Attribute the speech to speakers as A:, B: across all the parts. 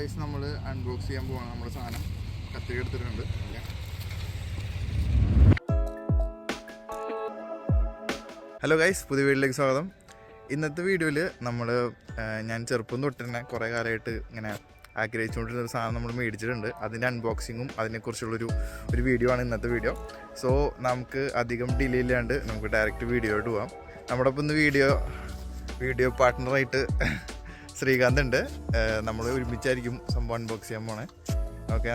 A: Guys നമ്മൾ unbox ചെയ്യാൻ പോവാണ്. നമ്മുടെ സാധനം കത്തിരി എടുത്തിട്ടുണ്ട്. ഹലോ ഗൈസ്, പുതിയ വീട്ടിലേക്ക് സ്വാഗതം. ഇന്നത്തെ വീഡിയോയിൽ ഞാൻ ചെറുപ്പം തൊട്ട് തന്നെ കുറേ കാലമായിട്ട് ഇങ്ങനെ ആഗ്രഹിച്ചുകൊണ്ടിരുന്ന ഒരു സാധനം നമ്മൾ മേടിച്ചിട്ടുണ്ട്. അതിൻ്റെ അൺബോക്സിങ്ങും അതിനെക്കുറിച്ചുള്ളൊരു വീഡിയോ ആണ് ഇന്നത്തെ വീഡിയോ. സോ നമുക്ക് അധികം ഡിലേ ഇല്ലാണ്ട് നമുക്ക് ഡയറക്റ്റ് വീഡിയോയോട്ട് പോകാം. നമ്മുടെ ഒപ്പം ഇന്ന് വീഡിയോ പാർട്ട്ണറായിട്ട് ശ്രീകാന്ത് ഉണ്ട്. നമ്മൾ ഒരുമിച്ചായിരിക്കും സംഭവം അൺബോക്സ് ചെയ്യാൻ പോണേ. ഓക്കെ,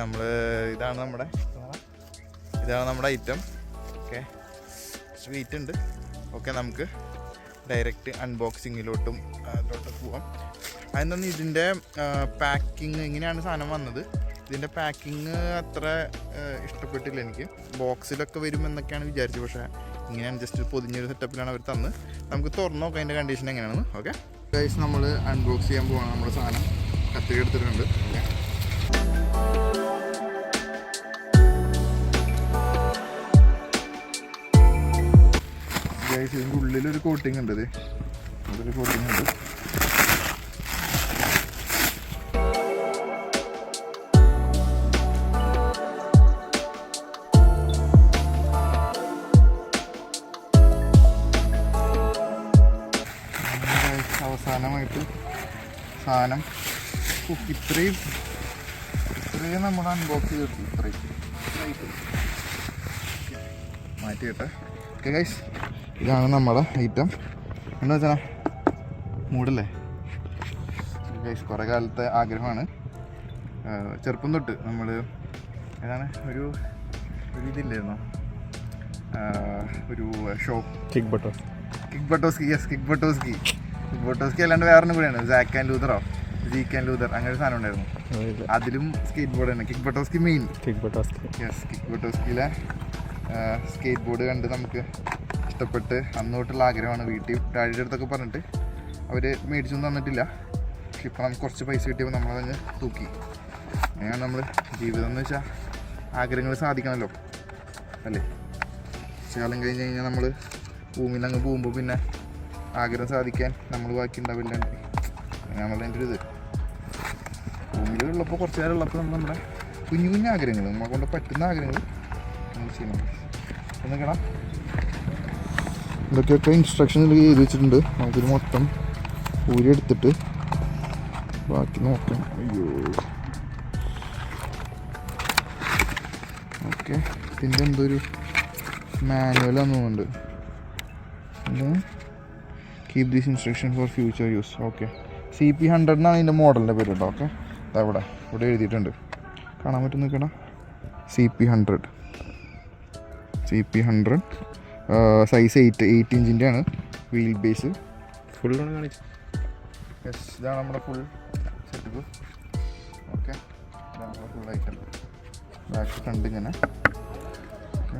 A: ഇതാണ് നമ്മുടെ ഐറ്റം. ഓക്കെ, വെയിറ്റ് ഉണ്ട്. ഓക്കെ, നമുക്ക് ഡയറക്റ്റ് അൺബോക്സിങ്ങിലോട്ട് പോവാം. അതെന്താണ് ഇതിൻ്റെ പാക്കിങ്, എങ്ങനെയാണ് സാധനം വന്നത്? ഇതിൻ്റെ പാക്കിങ് അത്ര ഇഷ്ടപ്പെട്ടില്ല എനിക്ക്. ബോക്സിലൊക്കെ വരും എന്നൊക്കെയാണ് വിചാരിച്ചത്, പക്ഷേ ഇങ്ങനെയാണ് ജസ്റ്റ് പൊതിഞ്ഞൊരു സെറ്റപ്പിലാണ് അവർ തന്ന്. നമുക്ക് തുറന്നു നോക്കാം അതിൻ്റെ കണ്ടീഷൻ എങ്ങനെയാണെന്ന്. ഓക്കെ ഗൈസ്, നമ്മൾ അൺബോക്സ് ചെയ്യാൻ പോവാണ്. നമ്മുടെ സാധനം കത്തിരി എടുത്തിട്ടുണ്ട്. ഓക്കെ, ഗൈസ് ഇതിൻ്റെ ഉള്ളിലൊരു കോട്ടിങ് ഉണ്ട്. അതിലൊരു കോട്ടിങ് ഉണ്ട്. അവസാനമായിട്ട് സാധനം ഇത്രയും നമ്മൾ അൺബോക്സ് ചെയ്തിട്ടു. ഇത്രയും മാറ്റിയിട്ടെ. ഓക്കെ ഗൈസ്, ഇതാണ് നമ്മുടെ ഐറ്റം. എന്താ വെച്ചാൽ മൂടല്ലേ ഗൈസ്, കുറേ കാലത്തെ ആഗ്രഹമാണ്. ചെറുപ്പം തൊട്ട് നമ്മൾ ഏതാണ് ഒരു ഇതില്ലായിരുന്നോ, ഒരു ഷോപ്പ് കിക്ക് ബട്ടോസ്കി അല്ലാണ്ട് വേറൊന്നും കൂടെയാണ്, സാക്ക് ആൻഡ് ലൂതർ അങ്ങനെ ഒരു സാധനം ഉണ്ടായിരുന്നു. അതിലും സ്കേറ്റ് ബോർഡ് തന്നെ. കിക്ക് ബട്ടോസ്കിയിലെ സ്കേറ്റ് ബോർഡ് കണ്ട് നമുക്ക് ഇഷ്ടപ്പെട്ട് അന്നോട്ടുള്ള ആഗ്രഹമാണ്. ഡാഡിയുടെ അടുത്തൊക്കെ പറഞ്ഞിട്ട് അവർ മേടിച്ചൊന്നും തന്നിട്ടില്ല. പക്ഷെ ഇപ്പം നമുക്ക് കുറച്ച് പൈസ കിട്ടിയപ്പോൾ നമ്മളതങ്ങ് തൂക്കി. അങ്ങനെയാണ് നമ്മൾ ജീവിതം എന്ന് വെച്ചാൽ ആഗ്രഹങ്ങൾ സാധിക്കണമല്ലോ അല്ലേ. കാലം കഴിഞ്ഞ് കഴിഞ്ഞാൽ നമ്മൾ ഭൂമിയിൽ അങ്ങ് പോകുമ്പോൾ പിന്നെ ആഗ്രഹം സാധിക്കാൻ നമ്മൾ ബാക്കി ഉണ്ടാവില്ല. അങ്ങനെയാണല്ലോ എൻ്റെ ഒരു ഇത്. ഭൂമിയിലുള്ളപ്പോൾ കുറച്ച് നേരം ഉള്ളപ്പോൾ നമ്മുടെ കുഞ്ഞു ആഗ്രഹങ്ങൾ, നമ്മളെ കൊണ്ട് പറ്റുന്ന ആഗ്രഹങ്ങൾ നമ്മൾ ചെയ്യണം. എന്നൊക്കെയാണ് ഇതൊക്കെയൊക്കെ ഇൻസ്ട്രക്ഷനിൽ എഴുതി വെച്ചിട്ടുണ്ട്. നമുക്കിത് മൊത്തം ഊരി എടുത്തിട്ട് ബാക്കി നോക്കാം. അയ്യോ, ഓക്കെ, ഇതിൻ്റെ എന്തൊരു മാനുവലാന്ന് തോന്നുന്നുണ്ട്. Keep these instruction for future use. Okay, CP100 എന്നാണ് ഇതിൻ്റെ മോഡലിൻ്റെ പേര് കേട്ടോ. ഓക്കെ, ഇവിടെ എഴുതിയിട്ടുണ്ട്, കാണാൻ പറ്റും നിൽക്കണം. CP100 സൈസ് 8 ഇഞ്ചിൻ്റെ ആണ്. വീൽ ബേസ് ഫുള്ളാണ് കാണിച്ചത്. യെസ്, ഇതാണ് നമ്മുടെ ഫുൾ സെറ്റപ്പ്. ഓക്കെ, ഇതാണ് നമ്മുടെ ഫുൾ ഐറ്റം. ബാക്ക് ഫ്രണ്ട് ഇങ്ങനെ. ഓക്കെ,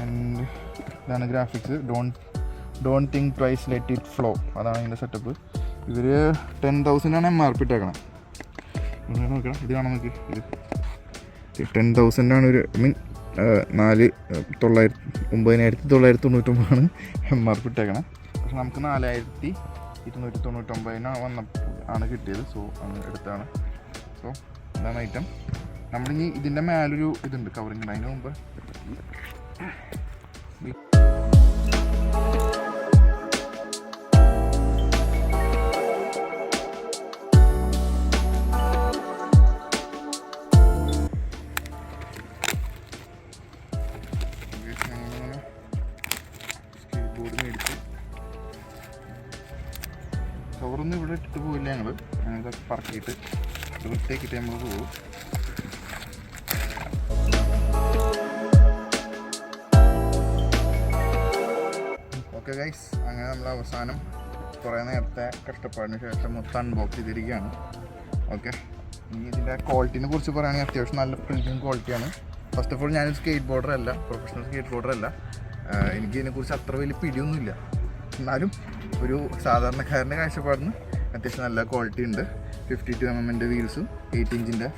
A: ആൻഡ് ഇതാണ് graphics. Don't think twice, let it flow. അതാണ് ഇതിൻ്റെ സെറ്റപ്പ്. ഇവർ 10,000 MRP ഇട്ടേക്കണം. നോക്കണം, ഇത് കാണാൻ നോക്കി. ഇത് 10,000 ഒരു മീൻ 9,999 MRP ഇട്ടേക്കണം. പക്ഷെ നമുക്ക് 4,299 ആണ് കിട്ടിയത്. സോ അങ്ങനെ എടുത്താണ്. സോ ഇതാണ് ഐറ്റം. നമ്മളിനി ഇതിൻ്റെ മേലൊരു ഇതുണ്ട്, കവറിങ് ഉണ്ട്. അതിന് മുമ്പ് കവറൊന്നും ഇവിടെ ഇട്ടിട്ട് പോയില്ല. ഞങ്ങളിതൊക്കെ പറക്കിയിട്ട് വൃത്തിയാക്കിയിട്ട് നമ്മൾ പോകും. ഓക്കെ ഗൈസ്, അങ്ങനെ നമ്മൾ അവസാനം കുറേ നേരത്തെ കഷ്ടപ്പാടിന് ശേഷം മൊത്തം അൺബോക്സ് ചെയ്തിരിക്കുകയാണ്. ഓക്കെ, ഇനി ഇതിൻ്റെ ക്വാളിറ്റിനെ കുറിച്ച് പറയുകയാണെങ്കിൽ അത്യാവശ്യം നല്ല പ്രീമിയം ക്വാളിറ്റിയാണ്. ഫസ്റ്റ് ഓഫ് ഓൾ ഞാനൊരു പ്രൊഫഷണൽ സ്കേറ്റ് ബോർഡർ അല്ല. എനിക്ക് ഇതിനെക്കുറിച്ച് അത്ര വലിയ പിടിയൊന്നുമില്ല. എന്നാലും ഒരു സാധാരണക്കാരൻ്റെ കാഴ്ചപ്പാടിന് അത്യാവശ്യം നല്ല ക്വാളിറ്റി ഉണ്ട്. 52 mm വീൽസും 8 ഇഞ്ചിൻ്റെ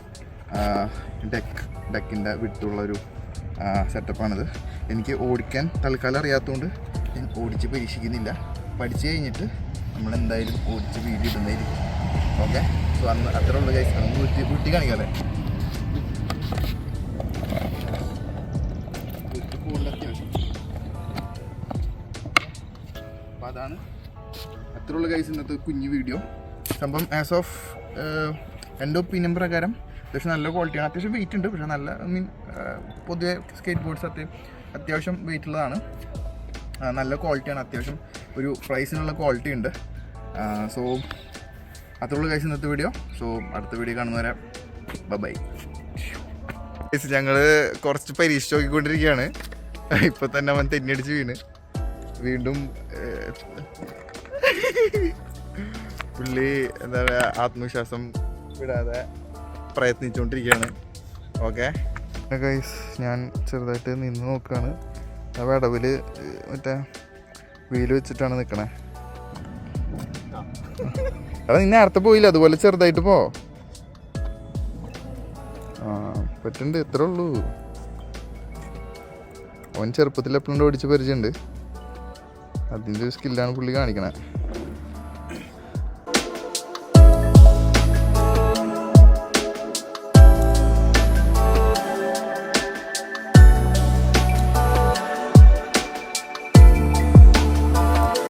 A: ഡെക്കിൻ്റെ വിട്ടുള്ളൊരു സെറ്റപ്പാണിത്. എനിക്ക് ഓടിക്കാൻ തൽക്കാലം അറിയാത്തതുകൊണ്ട് ഞാൻ ഓടിച്ച് പരീക്ഷിക്കുന്നില്ല. പഠിച്ചു കഴിഞ്ഞിട്ട് നമ്മളെന്തായാലും ഓടിച്ച് വീഡിയോ ഇടുന്നതായിരിക്കും. ഓക്കെ, സോ അന്ന് അത്ര ഉള്ളു ഗൈസ്. നമുക്ക് ഊട്ടി കാണിക്കാല്ലേ. അപ്പം അതാണ് അത്രയുള്ള ഗൈസ് ഇന്നത്തെ കുഞ്ഞു വീഡിയോ. സംഭവം ആസ് ഓഫ് എൻ്റെ ഒപ്പീനിയൻ പ്രകാരം അത്യാവശ്യം നല്ല ക്വാളിറ്റിയാണ്. അത്യാവശ്യം വെയിറ്റ് ഉണ്ട്, പക്ഷേ നല്ല പൊതുവെ സ്കേറ്റ് ബോർഡ്സ് അത്യാവശ്യം വെയിറ്റ് ഉള്ളതാണ്. നല്ല ക്വാളിറ്റിയാണ്, അത്യാവശ്യം ഒരു പ്രൈസിനുള്ള ക്വാളിറ്റി ഉണ്ട്. സോ അത്രയുള്ള ഗൈസ് ഇന്നത്തെ വീഡിയോ. സോ അടുത്ത വീഡിയോ കാണുന്നവരെ ബൈ. ഞങ്ങൾ കുറച്ച് പരീക്ഷ നോക്കിക്കൊണ്ടിരിക്കുകയാണ്. ഇപ്പൊ തന്നെ അവൻ തെന്നടിച്ച് വീണ്ടും പുള്ളി എന്താ പറയുക ആത്മവിശ്വാസം വിടാതെ പ്രയത്നിച്ചുകൊണ്ടിരിക്കുകയാണ്. ഓക്കെ ഗൈസ്, ഞാൻ ചെറുതായിട്ട് നിന്ന് നോക്കുകയാണ്. ആ വിടവിൽ മറ്റേ വീല് വെച്ചിട്ടാണ് നിൽക്കണേ. എടാ നീ നേരത്തെ പോയില്ല, അതുപോലെ ചെറുതായിട്ട് പോ. പറ്റുന്നുണ്ട്, ഇത്രേ ഉള്ളൂ. അവൻ ചെറുപ്പത്തിൽ എപ്പോഴും ഓടിച്ച് പരിചയമുണ്ട്. അതിൻ്റെ ഒരു സ്കില്ലാണ് പുള്ളി കാണിക്കണേ.